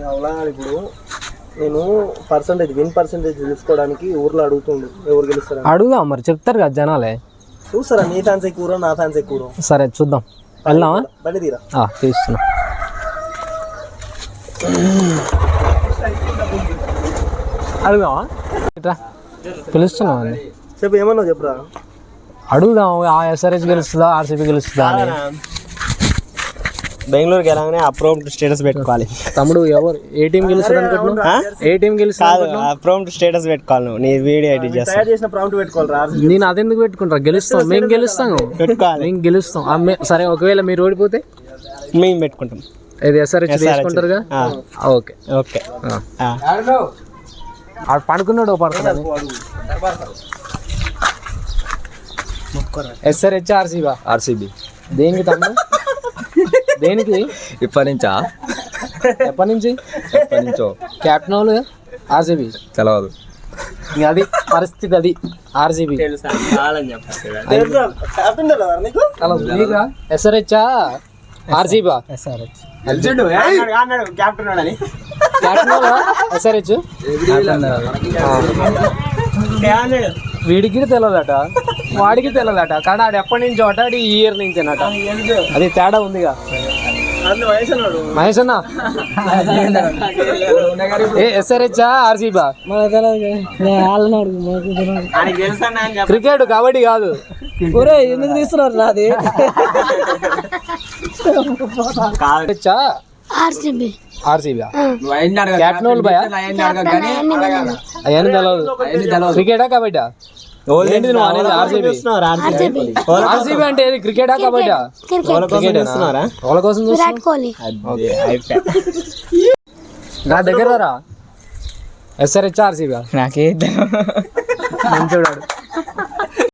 అవునా ఇప్పుడు నేను విన్ పర్సెంటేజ్ తెలుసుకోవడానికి ఊర్లో అడుగుతుండు ఎవరు గెలుస్తారు అడుగుదాం మరి చెప్తారు కదా జనాలే. చూస్తారా నీ ఫ్యాన్స్ ఎక్కువ నా ఫ్యాన్స్ ఎక్కువ. సరే చూద్దాం, వెళ్దామా? బండి తీరా తీస్తున్నా. అడుగుదామా? పిలుస్తున్నాం అండి. చెప్పు ఏమన్నా చెప్పురా. అడుగుదాం, SRH గెలుస్తుందా RCB గెలుస్తుందా అని. బెంగళూరుకి వెళ్ళగానే అప్రూవ్డ్ స్టేటస్ పెట్టుకోవాలి. తమ్ముడు ఎవరు ఏ టీం గెలుస్తుంది అనుకుంటున్నావు? ఏ టీం గెలుస్తుంది? అప్రూవ్డ్ స్టేటస్ పెట్టుకోవాలి. నువ్వు నీ వీడియో ఎడిట్ చేసిన ప్రాంప్ట్ పెట్టుకోవాలి. నేను అదెందుకు పెట్టుకుంటా? గెలుస్తాం, మేము గెలుస్తాము, మేము గెలుస్తాం. సరే ఒకవేళ మీరు ఓడిపోతే మేము పెట్టుకుంటాం. ఇది SRH తీసుకుంటారుగా. Okay okay. పడుకున్నాడు పడుకున్నాడు. SRH RCB. దేనికి తమ్ముడు? దేనికి? ఎప్పటి నుంచో క్యాప్టెన్ వాళ్ళు RCB తెలవదు. అది పరిస్థితి, అది RCB. SRH RCB SRH వీడికి తెలియదట, వాడికి తెలియదట, కానీ ఆడు ఎప్పటి నుంచో అట, ఈ ఇయర్ నుంచేనట. అది తేడా ఉందిగా. మహేష్ అన్న SRH RCB? క్రికెట్, కబడ్డీ కాదు. ఎందుకు తీస్తున్నారు నాది? RCB క్యాప్టెన్ వాళ్ళు భయ అవన్నీ తెలియదు. క్రికెటా కబడ్డీ? RCB అంటే ఏది? క్రికెటా కబడ్డీ? వాళ్ళ కోసం నా దగ్గర రా. SRH RCB నాకే మంచోడాడు.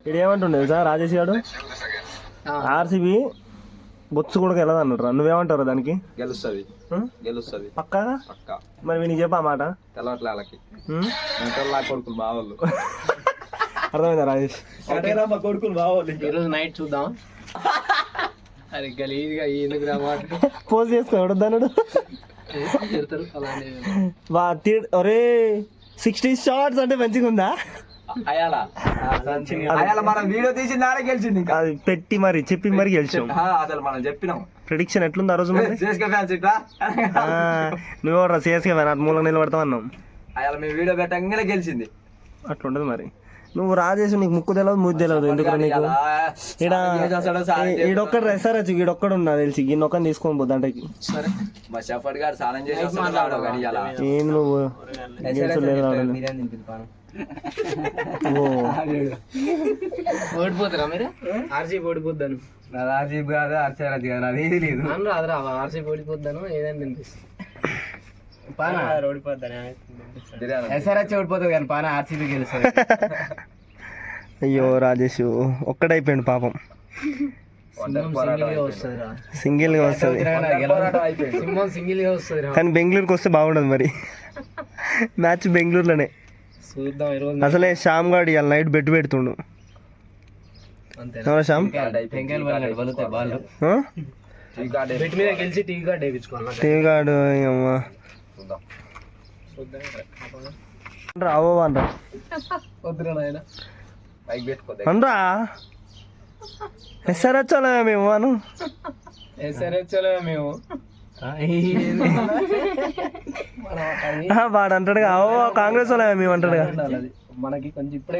ఇది ఏమంటుండే సార్ రాజేష్ గారు? RCB బొత్సు కూడా వెళ్ళదు అన్నట్టు. నువ్వేమంటారు దానికి? గెలుస్తుంది పక్కా. మరి నీకు చెప్పా మాట తెలవట్లే వాళ్ళకి. కొడుకులు బావాళ్ళు. అర్థమైందా రాజేష్? కొడుకులు బావాళ్ళు. ఈరోజు నైట్ చూద్దాం. అరే గలీజ్గా ఎందుకు పోజ్ చేసుకో ఎవడొద్దన్నాడు. ఒరే 60 షాట్స్ అంటే మంచిగా ఉందా? మనం వీడియో తీసి నాడే గెలిచింది. అది పెట్టి మరి చెప్పి మరి గెలిచాం. అసలు మనం చెప్పినాం. ప్రిడిక్షన్ ఎట్లుంది ఆ రోజు? నువ్వు CSK ఫ్యాన్, అటు మూల నిలబడతావు అన్నాం. అలా మేము వీడియో పెట్టంగానే గెలిచింది. అట్లుంటది మరి. నువ్వు రాజేష్ నీకు ముక్కు తెలియదు, ముద్దు తెలియదు. ఎందుకంటే నీకు ఈడొక్కడు SRH ఈడొక్కడు ఉన్నా తెలిసి ఈయనొక్కని తీసుకొని పోద్ది అంటకి. ఏం నువ్వు ఓడిపోతారా మీరు? RCB ఓడిపోద్దాను. RCB కాదు, RCH కాదు, అదేది లేదు. రాదురా RCB ఓడిపోద్దాను. ఏదైనా తినిపిస్తుంది. SRH ఓడిపోతుంది కానీ పాన RCB గెలుస్తుంది. అయ్యో రాజేష్ ఒక్కడైపోయాడు పాపం. సింగిల్ గా వస్తుంది కానీ బెంగళూరుకి వస్తే బాగుండదు మరి. మ్యాచ్ బెంగళూరులోనే. అసలే శ్యామ్ గాడు ఇవాళ నైట్ బెట్ పెడుతుండు. శ్యామ్ టీవీ కార్డు రావో అనరా అనరా. SRH మేము అను వాడు అంటాడుగా కాంగ్రెస్ వాళ్ళ మేము అంటాడుగా. మనకి కొంచెం ఇప్పుడే